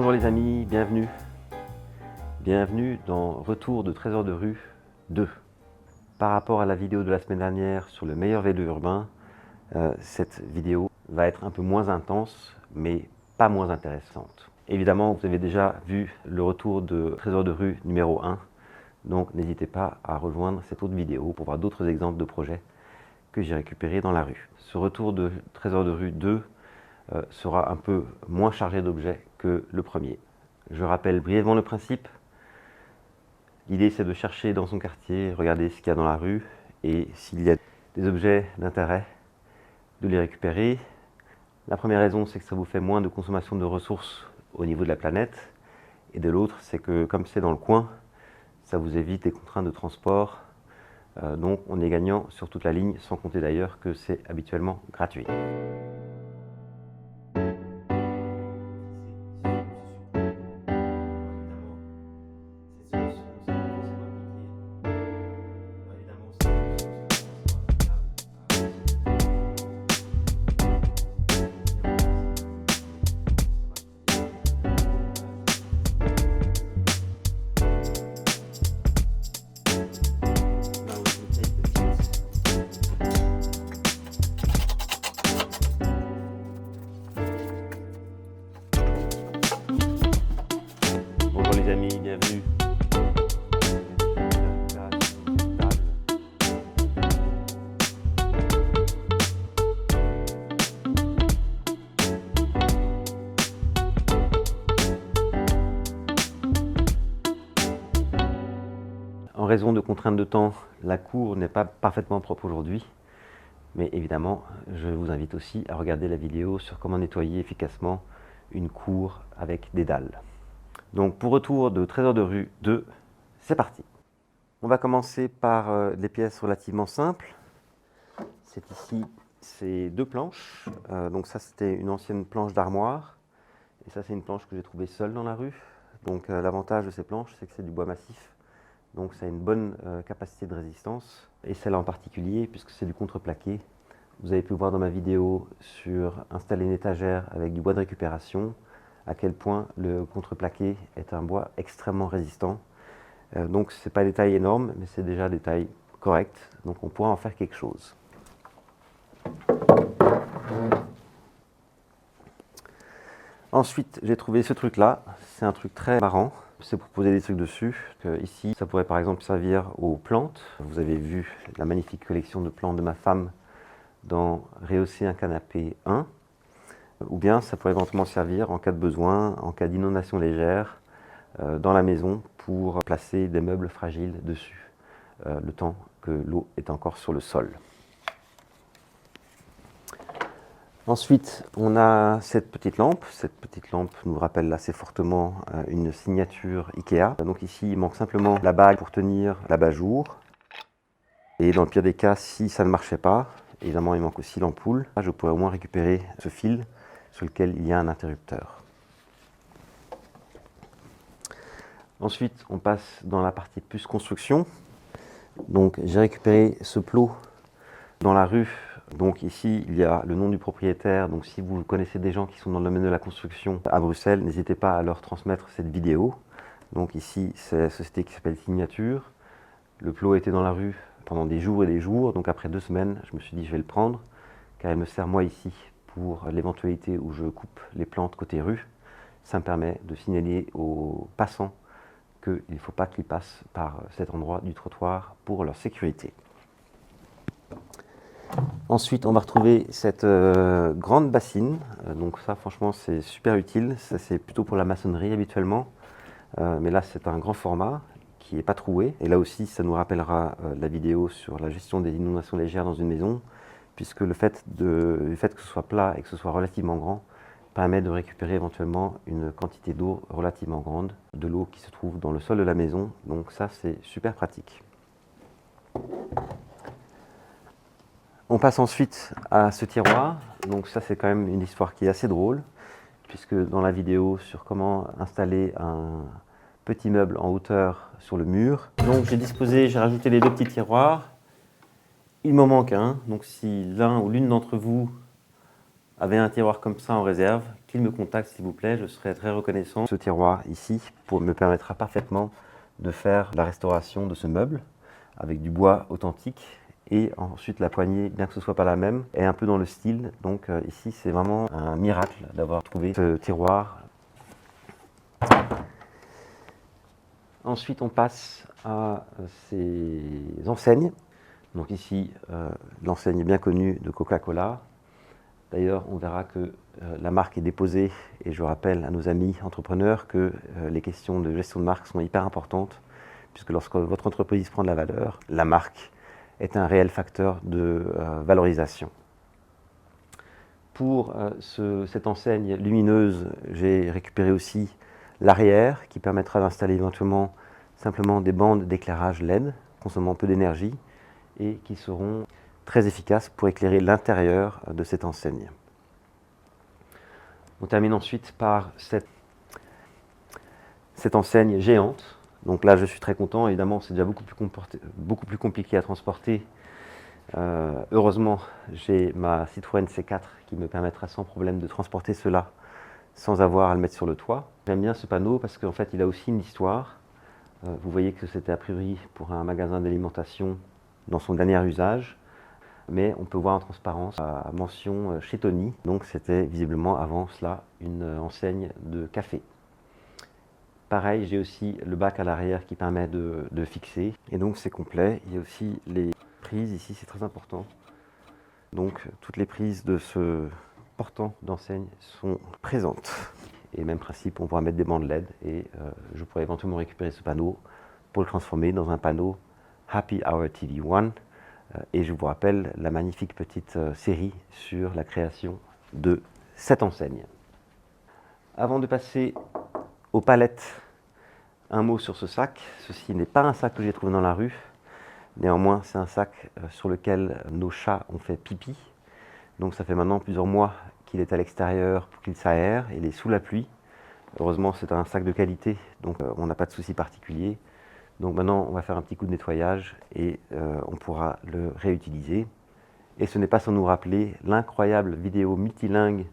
Bonjour les amis, bienvenue. Bienvenue dans Retour de Trésors de rue 2. Par rapport à la vidéo de la semaine dernière sur le meilleur vélo urbain, cette vidéo va être un peu moins intense, mais pas moins intéressante. Évidemment, vous avez déjà vu le retour de Trésors de rue numéro 1, donc n'hésitez pas à rejoindre cette autre vidéo pour voir d'autres exemples de projets que j'ai récupérés dans la rue. Ce retour de Trésors de rue 2 sera un peu moins chargé d'objets que le premier. Je rappelle brièvement le principe. L'idée, c'est de chercher dans son quartier, regarder ce qu'il y a dans la rue et s'il y a des objets d'intérêt, de les récupérer. La première raison, c'est que ça vous fait moins de consommation de ressources au niveau de la planète. Et de l'autre, c'est que comme c'est dans le coin, ça vous évite des contraintes de transport. Donc on est gagnant sur toute la ligne, sans compter d'ailleurs que c'est habituellement gratuit. Bonjour les amis, bienvenue. En raison de contraintes de temps, la cour n'est pas parfaitement propre aujourd'hui. Mais évidemment, je vous invite aussi à regarder la vidéo sur comment nettoyer efficacement une cour avec des dalles. Donc pour retour de Trésors de rue 2, c'est parti. On va commencer par des pièces relativement simples. C'est ici, c'est deux planches. Donc ça, c'était une ancienne planche d'armoire. Et ça, c'est une planche que j'ai trouvée seule dans la rue. Donc l'avantage de ces planches, c'est que c'est du bois massif. Donc ça a une bonne capacité de résistance. Et celle-là en particulier, puisque c'est du contreplaqué. Vous avez pu voir dans ma vidéo sur installer une étagère avec du bois de récupération, à quel point le contreplaqué est un bois extrêmement résistant. Donc ce n'est pas des tailles énormes, mais c'est déjà des tailles correctes. Donc on pourra en faire quelque chose. Ensuite, j'ai trouvé ce truc-là. C'est un truc très marrant. C'est pour poser des trucs dessus. Ici, ça pourrait par exemple servir aux plantes. Vous avez vu la magnifique collection de plantes de ma femme dans Rehausser un canapé 1. Ou bien ça pourrait éventuellement servir en cas de besoin, en cas d'inondation légère, dans la maison pour placer des meubles fragiles dessus, le temps que l'eau est encore sur le sol. Ensuite, on a cette petite lampe. Cette petite lampe nous rappelle assez fortement une signature Ikea. Donc ici, il manque simplement la bague pour tenir l'abat-jour. Et dans le pire des cas, si ça ne marchait pas, évidemment, il manque aussi l'ampoule. Je pourrais au moins récupérer ce fil sur lequel il y a un interrupteur. Ensuite, on passe dans la partie plus construction. Donc, j'ai récupéré ce plot dans la rue. Donc ici, il y a le nom du propriétaire. Donc si vous connaissez des gens qui sont dans le domaine de la construction à Bruxelles, n'hésitez pas à leur transmettre cette vidéo. Donc ici, c'est la société qui s'appelle Signature. Le plot était dans la rue pendant des jours et des jours. Donc après 2 semaines, je me suis dit je vais le prendre, car il me sert moi ici pour l'éventualité où je coupe les plantes côté rue. Ça me permet de signaler aux passants qu'il ne faut pas qu'ils passent par cet endroit du trottoir pour leur sécurité. Ensuite, on va retrouver cette grande bassine. Donc ça, franchement, c'est super utile. Ça, c'est plutôt pour la maçonnerie habituellement. Mais là, c'est un grand format qui n'est pas troué. Et là aussi, ça nous rappellera la vidéo sur la gestion des inondations légères dans une maison, puisque le fait que ce soit plat et que ce soit relativement grand permet de récupérer éventuellement une quantité d'eau relativement grande, de l'eau qui se trouve dans le sol de la maison. Donc ça, c'est super pratique. On passe ensuite à ce tiroir. Donc ça, c'est quand même une histoire qui est assez drôle, puisque dans la vidéo sur comment installer un petit meuble en hauteur sur le mur, donc j'ai rajouté les 2 petits tiroirs. Il m'en manque un, donc si l'un ou l'une d'entre vous avait un tiroir comme ça en réserve, qu'il me contacte s'il vous plaît, je serais très reconnaissant. Ce tiroir ici me permettra parfaitement de faire la restauration de ce meuble avec du bois authentique. Et ensuite la poignée, bien que ce soit pas la même, est un peu dans le style. Donc ici c'est vraiment un miracle d'avoir trouvé ce tiroir. Ensuite on passe à ces enseignes. Donc ici l'enseigne bien connue de Coca-Cola. D'ailleurs on verra que la marque est déposée et je rappelle à nos amis entrepreneurs que les questions de gestion de marque sont hyper importantes puisque lorsque votre entreprise prend de la valeur, la marque est un réel facteur de valorisation. Pour cette enseigne lumineuse, j'ai récupéré aussi l'arrière qui permettra d'installer éventuellement simplement des bandes d'éclairage LED consommant peu d'énergie et qui seront très efficaces pour éclairer l'intérieur de cette enseigne. On termine ensuite par cette enseigne géante. Donc là je suis très content, évidemment c'est déjà beaucoup plus compliqué à transporter. Heureusement j'ai ma Citroën C4 qui me permettra sans problème de transporter cela sans avoir à le mettre sur le toit. J'aime bien ce panneau parce qu'en fait il a aussi une histoire. Vous voyez que c'était a priori pour un magasin d'alimentation dans son dernier usage, mais on peut voir en transparence la mention chez Tony, donc c'était visiblement avant cela une enseigne de café. Pareil, j'ai aussi le bac à l'arrière qui permet de fixer, et donc c'est complet. Il y a aussi les prises ici, c'est très important. Donc toutes les prises de ce portant d'enseigne sont présentes. Et même principe, on pourra mettre des bandes LED, et je pourrais éventuellement récupérer ce panneau pour le transformer dans un panneau Happy Hour TV One. Et je vous rappelle la magnifique petite série sur la création de cette enseigne. Avant de passer aux palettes, un mot sur ce sac. Ceci n'est pas un sac que j'ai trouvé dans la rue. Néanmoins, c'est un sac sur lequel nos chats ont fait pipi. Donc ça fait maintenant plusieurs mois qu'il est à l'extérieur pour qu'il s'aère. Il est sous la pluie. Heureusement, c'est un sac de qualité, donc on n'a pas de souci particulier. Donc maintenant, on va faire un petit coup de nettoyage et on pourra le réutiliser. Et ce n'est pas sans nous rappeler l'incroyable vidéo multilingue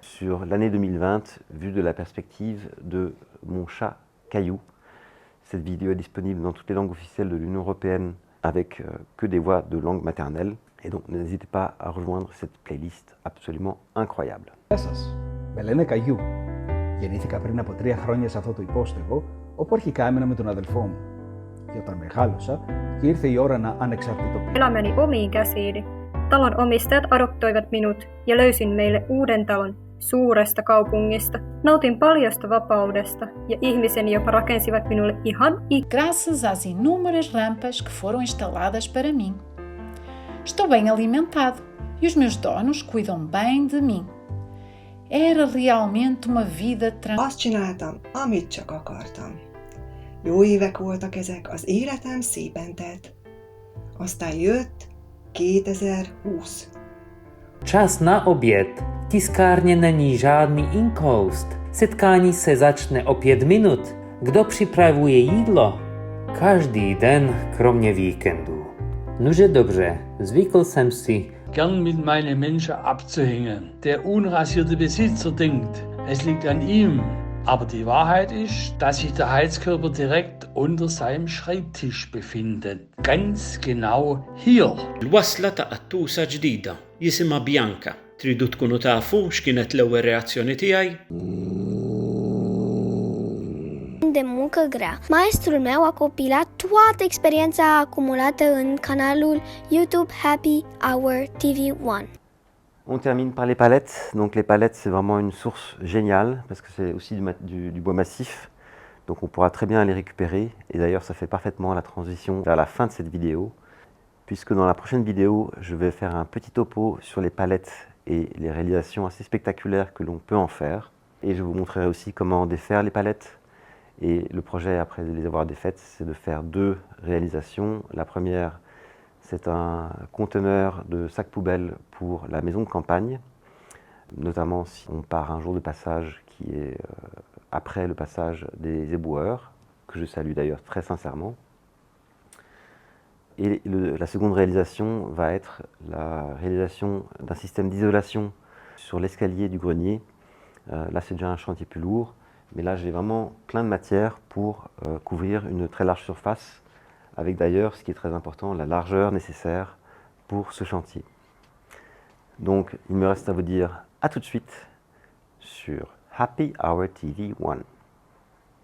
sur l'année 2020, vue de la perspective de mon chat Caillou. Cette vidéo est disponible dans toutes les langues officielles de l'Union européenne avec que des voix de langue maternelle. Et donc n'hésitez pas à rejoindre cette playlist absolument incroyable. Γεια σας, με λένε Καγιού. Γεννήθηκα πριν από 3 χρόνια σε αυτό το υπόστεγο, όπου αρχικά έμενα με τον αδελφό μου. Και όταν μεγάλωσα και ήρθε η ώρα να ανεξαρτητοποιήσω. Elämäni omiin käsiini. Talon omistajat adoptoivat minut ja löysin meille uuden talon suuresta kaupungista. Nautin paljosta vapaudesta ja ihmiseni jopa rakensivat minulle ihan graças às inúmeras rampas que foram instaladas para mim. Estou bem alimentado e os meus donos cuidam bem de mim. Era realmente uma vida Azt csináltam, amit csak akartam. Jó évek voltak ezek, az életem szépen telt. Aztán jött 2020. Czas na obiad. W tiskárně není žádný inkoust. Setkání se začne o 5 minut. Kdo připravuje jídlo? Každý den, kromě víkendu. Nuže dobře, zvykl jsem si. Gern mit meinem Menschen abzuhängen. Der unrasierte Besitzer denkt, es liegt an ihm. Aber die Wahrheit ist, dass sich der Heizkörper direkt unter seinem Schreibtisch befindet. Ganz genau hier. Il-wasla ta' qattusa ġdida, jisimha Bianca. Tridu tkunu tafu x'kienet l-ewwel reazzjoni tiegħi? De muncă grea. Maestrul meu a compilat toată experiența acumulată în canalul YouTube Happy Hour TV1. On termine par les palettes. Donc les palettes, c'est vraiment une source géniale parce que c'est aussi du bois massif. Donc on pourra très bien les récupérer. Et d'ailleurs, ça fait parfaitement la transition vers la fin de cette vidéo. Puisque dans la prochaine vidéo, je vais faire un petit topo sur les palettes et les réalisations assez spectaculaires que l'on peut en faire. Et je vous montrerai aussi comment défaire les palettes. Et le projet, après les avoir défaites, c'est de faire 2 réalisations. La première, c'est un conteneur de sacs poubelles pour la maison de campagne, notamment si on part un jour de passage qui est après le passage des éboueurs, que je salue d'ailleurs très sincèrement. Et la seconde réalisation va être la réalisation d'un système d'isolation sur l'escalier du grenier. Là, c'est déjà un chantier plus lourd, mais là, j'ai vraiment plein de matière pour couvrir une très large surface, avec d'ailleurs, ce qui est très important, la largeur nécessaire pour ce chantier. Donc, il me reste à vous dire à tout de suite sur Happy Hour TV 1.